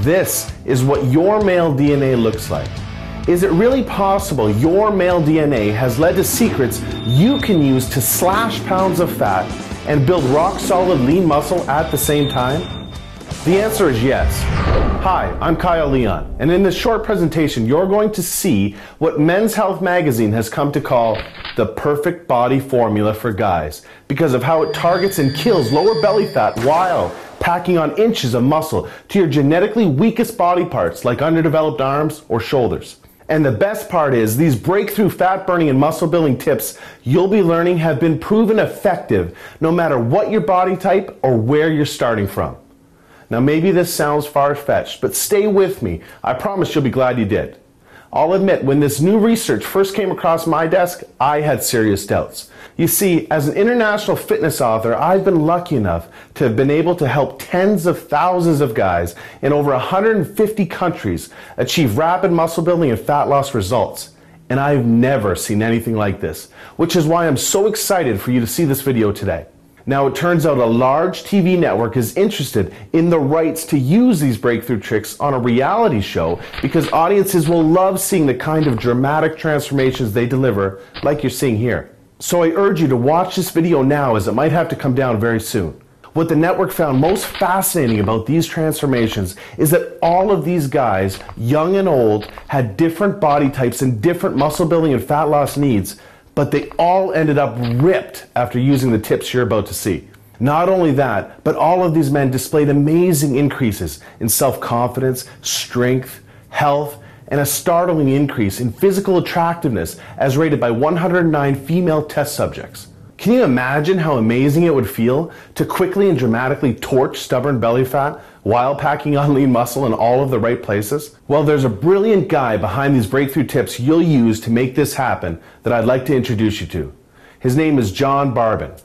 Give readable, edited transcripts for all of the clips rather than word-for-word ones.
This is what your male DNA looks like. Is it really possible your male DNA has led to secrets you can use to slash pounds of fat and build rock-solid lean muscle at the same time? The answer is yes. Hi, I'm Kyle Leon, and in this short presentation, you're going to see what Men's Health magazine has come to call the perfect body formula for guys because of how it targets and kills lower belly fat while packing on inches of muscle to your genetically weakest body parts like underdeveloped arms or shoulders. And the best part is these breakthrough fat burning and muscle building tips you'll be learning have been proven effective no matter what your body type or where you're starting from. Now maybe this sounds far-fetched, but stay with me. I promise you'll be glad you did. I'll admit, when this new research first came across my desk, I had serious doubts. You see, as an international fitness author, I've been lucky enough to have been able to help tens of thousands of guys in over 150 countries achieve rapid muscle building and fat loss results. And I've never seen anything like this, which is why I'm so excited for you to see this video today. Now, it turns out a large TV network is interested in the rights to use these breakthrough tricks on a reality show because audiences will love seeing the kind of dramatic transformations they deliver, like you're seeing here. So I urge you to watch this video now, as it might have to come down very soon. What the network found most fascinating about these transformations is that all of these guys, young and old, had different body types and different muscle building and fat loss needs, but they all ended up ripped after using the tips you're about to see. Not only that, but all of these men displayed amazing increases in self-confidence, strength, health, and a startling increase in physical attractiveness as rated by 109 female test subjects. Can you imagine how amazing it would feel to quickly and dramatically torch stubborn belly fat while packing on lean muscle in all of the right places? Well, there's a brilliant guy behind these breakthrough tips you'll use to make this happen that I'd like to introduce you to. His name is John Barban.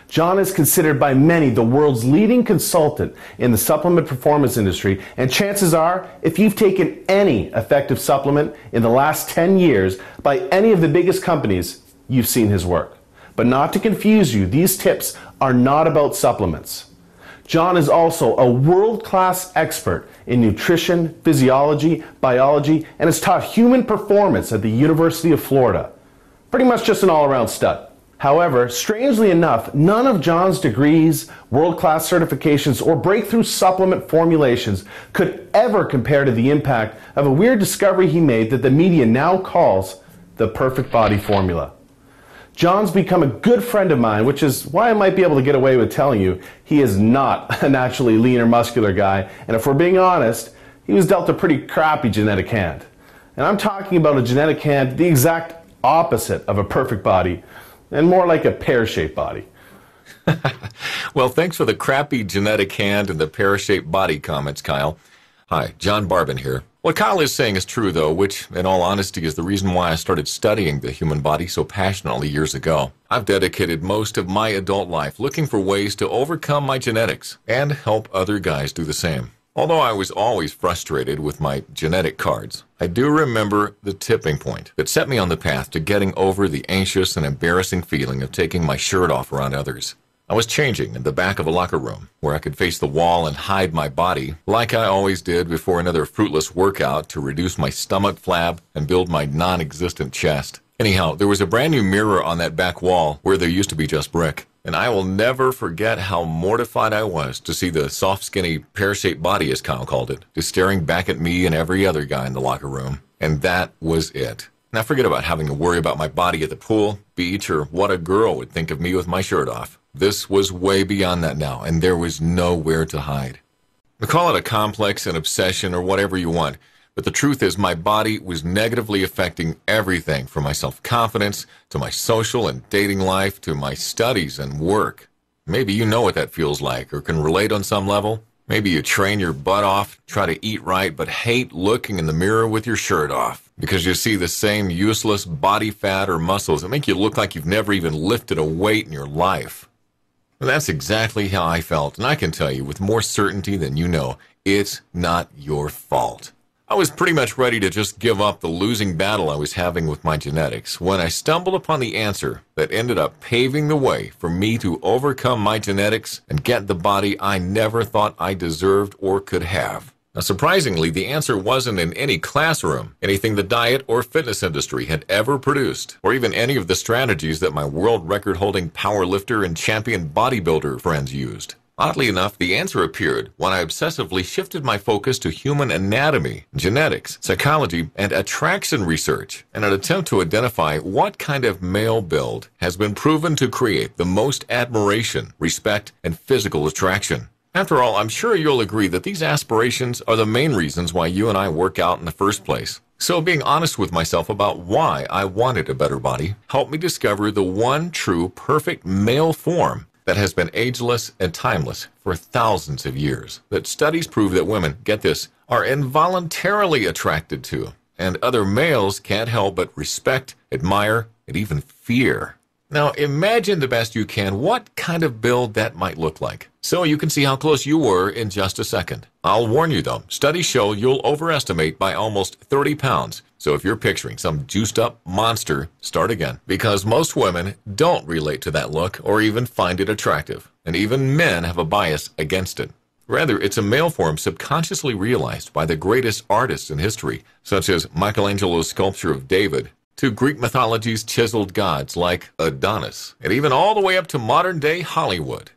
John is considered by many the world's leading consultant in the supplement performance industry, and chances are, if you've taken any effective supplement in the last 10 years by any of the biggest companies, you've seen his work. But not to confuse you, these tips are not about supplements. John is also a world-class expert in nutrition, physiology, biology, and has taught human performance at the University of Florida. Pretty much just an all-around stud. However, strangely enough, none of John's degrees, world-class certifications, or breakthrough supplement formulations could ever compare to the impact of a weird discovery he made that the media now calls the perfect body formula. John's become a good friend of mine, which is why I might be able to get away with telling you he is not a naturally lean or muscular guy, and if we're being honest, he was dealt a pretty crappy genetic hand. And I'm talking about a genetic hand the exact opposite of a perfect body, and more like a pear-shaped body. Well, thanks for the crappy genetic hand and the pear-shaped body comments, Kyle. Hi, John Barban here. What Kyle is saying is true, though, which, in all honesty, is the reason why I started studying the human body so passionately years ago. I've dedicated most of my adult life looking for ways to overcome my genetics and help other guys do the same. Although I was always frustrated with my genetic cards, I do remember the tipping point that set me on the path to getting over the anxious and embarrassing feeling of taking my shirt off around others. I was changing in the back of a locker room where I could face the wall and hide my body like I always did before another fruitless workout to reduce my stomach flab and build my non-existent chest. Anyhow, there was a brand new mirror on that back wall where there used to be just brick. And I will never forget how mortified I was to see the soft, skinny, pear-shaped body, as Kyle called it, just staring back at me and every other guy in the locker room. And that was it. Now forget about having to worry about my body at the pool, beach, or what a girl would think of me with my shirt off. This was way beyond that now, and there was nowhere to hide. Call it a complex, an obsession, or whatever you want, but the truth is my body was negatively affecting everything from my self-confidence to my social and dating life to my studies and work. Maybe you know what that feels like or can relate on some level. Maybe you train your butt off, try to eat right, but hate looking in the mirror with your shirt off because you see the same useless body fat or muscles that make you look like you've never even lifted a weight in your life. Well, that's exactly how I felt, and I can tell you with more certainty than you know, it's not your fault. I was pretty much ready to just give up the losing battle I was having with my genetics when I stumbled upon the answer that ended up paving the way for me to overcome my genetics and get the body I never thought I deserved or could have. Now, surprisingly, the answer wasn't in any classroom, anything the diet or fitness industry had ever produced, or even any of the strategies that my world record-holding powerlifter and champion bodybuilder friends used. Oddly enough, the answer appeared when I obsessively shifted my focus to human anatomy, genetics, psychology, and attraction research in an attempt to identify what kind of male build has been proven to create the most admiration, respect, and physical attraction. After all, I'm sure you'll agree that these aspirations are the main reasons why you and I work out in the first place. So being honest with myself about why I wanted a better body helped me discover the one true perfect male form that has been ageless and timeless for thousands of years, that studies prove that women, get this, are involuntarily attracted to, and other males can't help but respect, admire, and even fear. Now, imagine the best you can what kind of build that might look like, so you can see how close you were in just a second. I'll warn you though, studies show you'll overestimate by almost 30 pounds, so if you're picturing some juiced-up monster, start again, because most women don't relate to that look or even find it attractive, and even men have a bias against it. Rather, it's a male form subconsciously realized by the greatest artists in history, such as Michelangelo's sculpture of David, to Greek mythology's chiseled gods like Adonis, and even all the way up to modern-day Hollywood.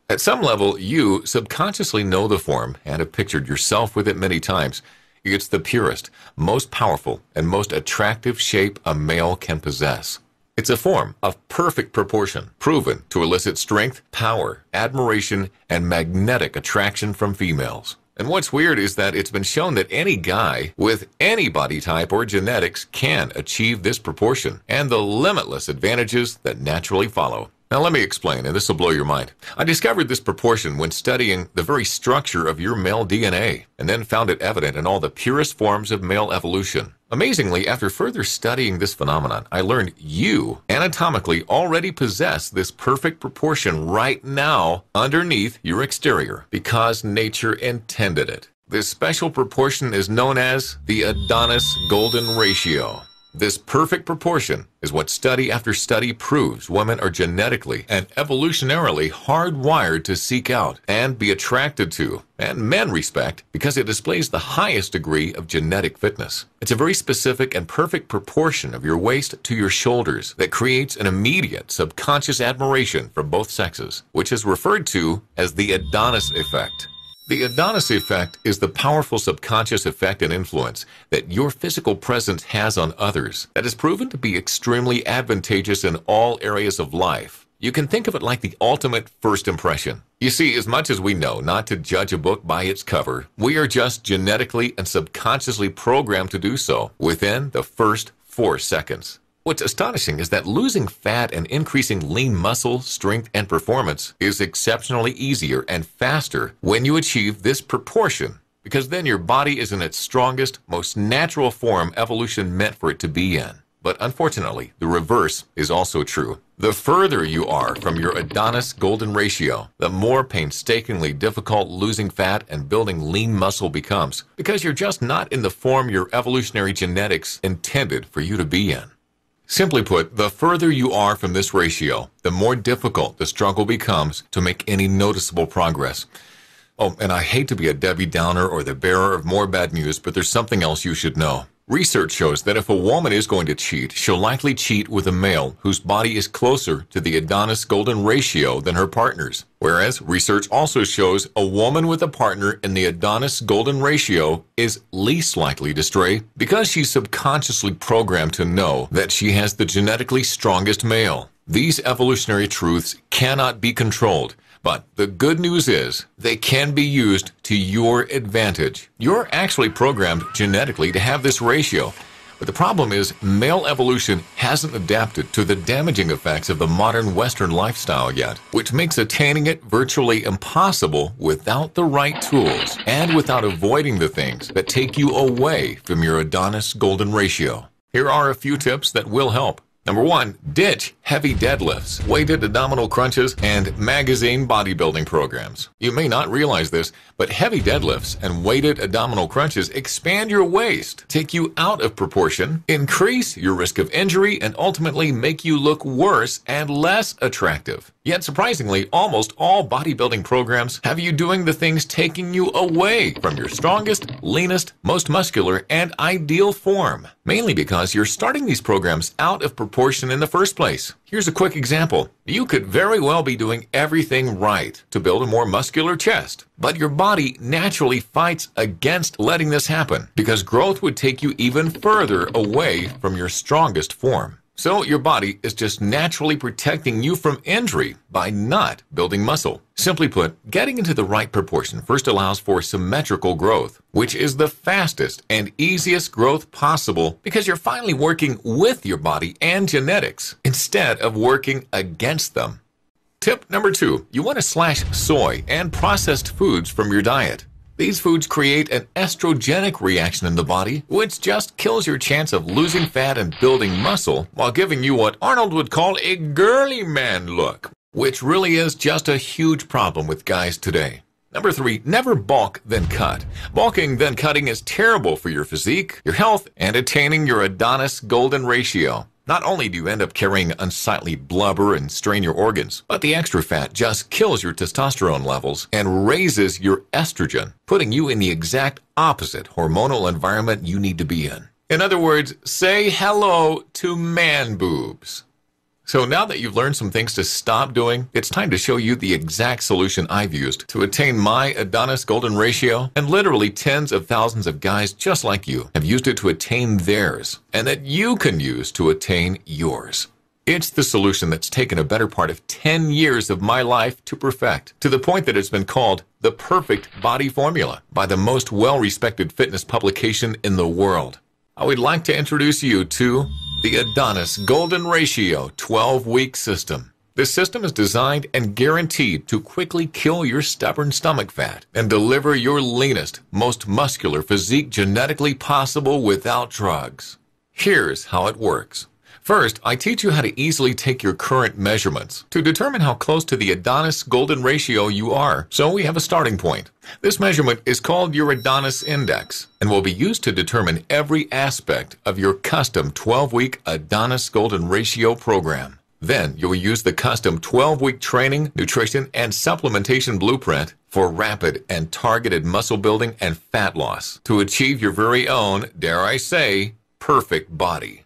At some level, you subconsciously know the form and have pictured yourself with it many times. It's the purest, most powerful, and most attractive shape a male can possess. It's a form of perfect proportion, proven to elicit strength, power, admiration, and magnetic attraction from females. And what's weird is that it's been shown that any guy with any body type or genetics can achieve this proportion and the limitless advantages that naturally follow. Now let me explain, and this will blow your mind. I discovered this proportion when studying the very structure of your male DNA, and then found it evident in all the purest forms of male evolution. Amazingly, after further studying this phenomenon, I learned you anatomically already possess this perfect proportion right now underneath your exterior, because nature intended it. This special proportion is known as the Adonis Golden Ratio. This perfect proportion is what study after study proves women are genetically and evolutionarily hardwired to seek out and be attracted to, and men respect, because it displays the highest degree of genetic fitness. It's a very specific and perfect proportion of your waist to your shoulders that creates an immediate subconscious admiration for both sexes, which is referred to as the Adonis effect. The Adonis effect is the powerful subconscious effect and influence that your physical presence has on others that is proven to be extremely advantageous in all areas of life. You can think of it like the ultimate first impression. You see, as much as we know not to judge a book by its cover, we are just genetically and subconsciously programmed to do so within the first 4 seconds. What's astonishing is that losing fat and increasing lean muscle, strength, and performance is exceptionally easier and faster when you achieve this proportion, because then your body is in its strongest, most natural form evolution meant for it to be in. But unfortunately, the reverse is also true. The further you are from your Adonis Golden Ratio, the more painstakingly difficult losing fat and building lean muscle becomes, because you're just not in the form your evolutionary genetics intended for you to be in. Simply put, the further you are from this ratio, the more difficult the struggle becomes to make any noticeable progress. Oh, and I hate to be a Debbie Downer or the bearer of more bad news, but there's something else you should know. Research shows that if a woman is going to cheat, she'll likely cheat with a male whose body is closer to the Adonis Golden Ratio than her partner's. Whereas research also shows a woman with a partner in the Adonis Golden Ratio is least likely to stray because she's subconsciously programmed to know that she has the genetically strongest male. These evolutionary truths cannot be controlled. But the good news is they can be used to your advantage. You're actually programmed genetically to have this ratio. But the problem is male evolution hasn't adapted to the damaging effects of the modern Western lifestyle yet, which makes attaining it virtually impossible without the right tools and without avoiding the things that take you away from your Adonis Golden Ratio. Here are a few tips that will help. Number 1, ditch heavy deadlifts, weighted abdominal crunches, and magazine bodybuilding programs. You may not realize this, but heavy deadlifts and weighted abdominal crunches expand your waist, take you out of proportion, increase your risk of injury, and ultimately make you look worse and less attractive. Yet surprisingly, almost all bodybuilding programs have you doing the things taking you away from your strongest, leanest, most muscular, and ideal form, mainly because you're starting these programs out of proportion in the first place. Here's a quick example. You could very well be doing everything right to build a more muscular chest, but your body naturally fights against letting this happen because growth would take you even further away from your strongest form. So your body is just naturally protecting you from injury by not building muscle. Simply put, getting into the right proportion first allows for symmetrical growth, which is the fastest and easiest growth possible because you're finally working with your body and genetics instead of working against them. Tip number 2, you want to slash soy and processed foods from your diet. These foods create an estrogenic reaction in the body, which just kills your chance of losing fat and building muscle while giving you what Arnold would call a girly man look, which really is just a huge problem with guys today. Number 3, never bulk then cut. Bulking then cutting is terrible for your physique, your health, and attaining your Adonis golden ratio. Not only do you end up carrying unsightly blubber and strain your organs, but the extra fat just kills your testosterone levels and raises your estrogen, putting you in the exact opposite hormonal environment you need to be in. In other words, say hello to man boobs. So now that you've learned some things to stop doing, it's time to show you the exact solution I've used to attain my Adonis golden ratio, and literally tens of thousands of guys just like you have used it to attain theirs, and that you can use to attain yours. It's the solution that's taken a better part of 10 years of my life to perfect, to the point that it's been called the perfect body formula by the most well-respected fitness publication in the world. I would like to introduce you to the Adonis Golden Ratio 12-week system. This system is designed and guaranteed to quickly kill your stubborn stomach fat and deliver your leanest, most muscular physique genetically possible without drugs. Here's how it works. First, I teach you how to easily take your current measurements to determine how close to the Adonis golden ratio you are, so we have a starting point. This measurement is called your Adonis Index and will be used to determine every aspect of your custom 12-week Adonis golden ratio program. Then you'll use the custom 12-week training, nutrition, and supplementation blueprint for rapid and targeted muscle building and fat loss to achieve your very own, dare I say, perfect body.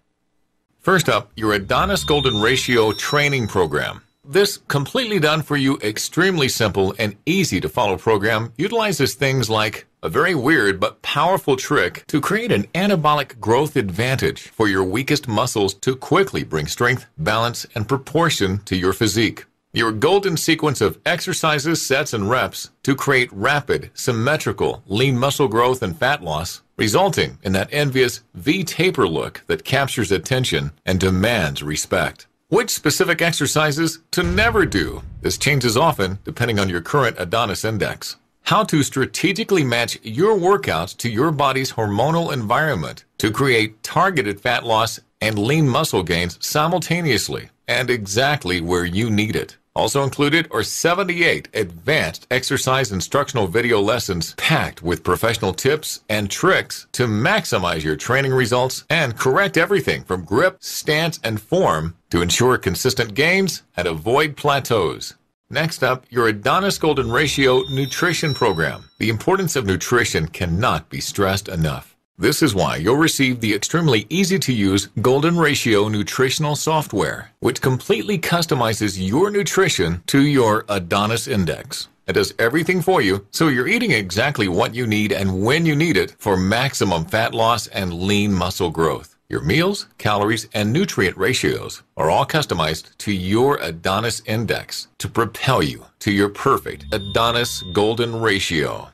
First up, your Adonis Golden Ratio training program. This completely done for you, extremely simple and easy to follow program utilizes things like a very weird but powerful trick to create an anabolic growth advantage for your weakest muscles to quickly bring strength, balance, and proportion to your physique. Your golden sequence of exercises, sets, and reps to create rapid, symmetrical, lean muscle growth and fat loss, resulting in that envious V-taper look that captures attention and demands respect. Which specific exercises to never do? This changes often depending on your current Adonis Index. How to strategically match your workouts to your body's hormonal environment to create targeted fat loss and lean muscle gains simultaneously and exactly where you need it. Also included are 78 advanced exercise instructional video lessons packed with professional tips and tricks to maximize your training results and correct everything from grip, stance, and form to ensure consistent gains and avoid plateaus. Next up, your Adonis Golden Ratio nutrition program. The importance of nutrition cannot be stressed enough. This is why you'll receive the extremely easy-to-use Golden Ratio nutritional software, which completely customizes your nutrition to your Adonis Index. It does everything for you, so you're eating exactly what you need and when you need it for maximum fat loss and lean muscle growth. Your meals, calories, and nutrient ratios are all customized to your Adonis Index to propel you to your perfect Adonis Golden Ratio.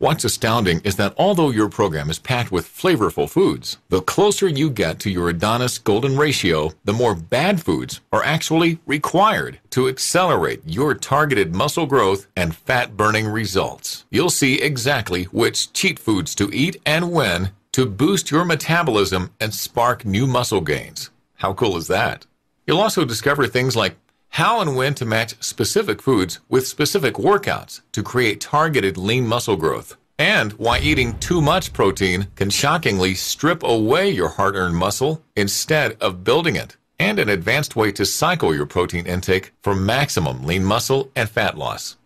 What's astounding is that although your program is packed with flavorful foods, the closer you get to your Adonis Golden Ratio, the more bad foods are actually required to accelerate your targeted muscle growth and fat-burning results. You'll see exactly which cheat foods to eat and when to boost your metabolism and spark new muscle gains. How cool is that? You'll also discover things like how and when to match specific foods with specific workouts to create targeted lean muscle growth, and why eating too much protein can shockingly strip away your hard-earned muscle instead of building it. and an advanced way to cycle your protein intake for maximum lean muscle and fat loss.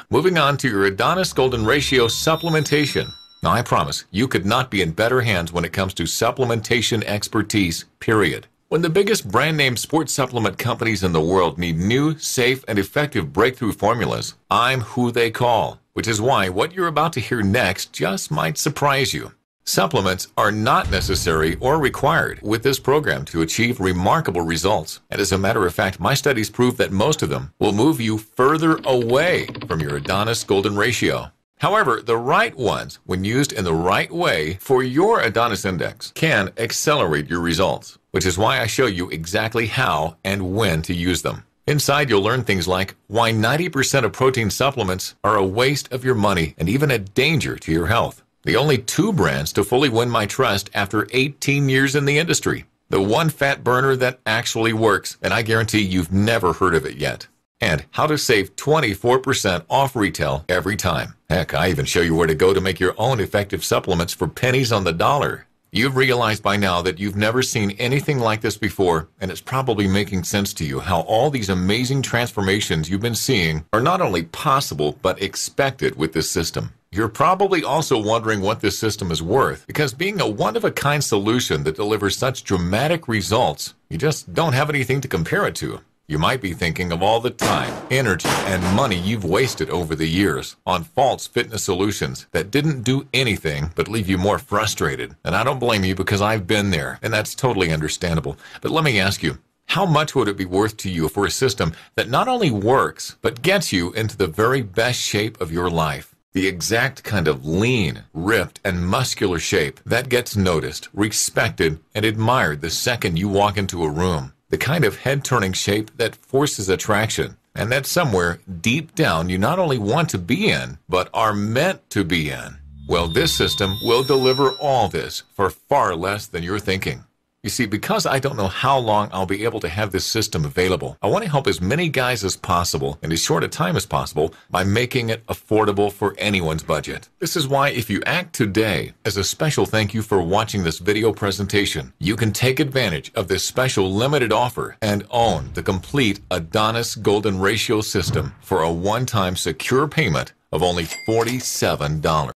Moving on to your Adonis Golden Ratio supplementation. Now, I promise you could not be in better hands when it comes to supplementation expertise, period. When the biggest brand name sports supplement companies in the world need new, safe, and effective breakthrough formulas, I'm who they call, which is why what you're about to hear next just might surprise you. Supplements are not necessary or required with this program to achieve remarkable results. And as a matter of fact, my studies prove that most of them will move you further away from your Adonis Golden Ratio. However, the right ones, when used in the right way for your Adonis Index, can accelerate your results, which is why I show you exactly how and when to use them. Inside, you'll learn things like why 90% of protein supplements are a waste of your money and even a danger to your health. The only 2 brands to fully win my trust after 18 years in the industry. The one fat burner that actually works, and I guarantee you've never heard of it yet. And how to save 24% off retail every time. Heck, I even show you where to go to make your own effective supplements for pennies on the dollar. You've realized by now that you've never seen anything like this before, and it's probably making sense to you how all these amazing transformations you've been seeing are not only possible, but expected with this system. You're probably also wondering what this system is worth, because being a one-of-a-kind solution that delivers such dramatic results, you just don't have anything to compare it to. You might be thinking of all the time, energy, and money you've wasted over the years on false fitness solutions that didn't do anything but leave you more frustrated. And I don't blame you, because I've been there, and that's totally understandable. But let me ask you, how much would it be worth to you for a system that not only works, but gets you into the very best shape of your life? The exact kind of lean, ripped, and muscular shape that gets noticed, respected, and admired the second you walk into a room. The kind of head-turning shape that forces attraction, and that somewhere deep down you not only want to be in, but are meant to be in. Well, this system will deliver all this for far less than you're thinking. You see, because I don't know how long I'll be able to have this system available, I want to help as many guys as possible in as short a time as possible by making it affordable for anyone's budget. This is why if you act today, as a special thank you for watching this video presentation, you can take advantage of this special limited offer and own the complete Adonis Golden Ratio system for a one-time secure payment of only $47.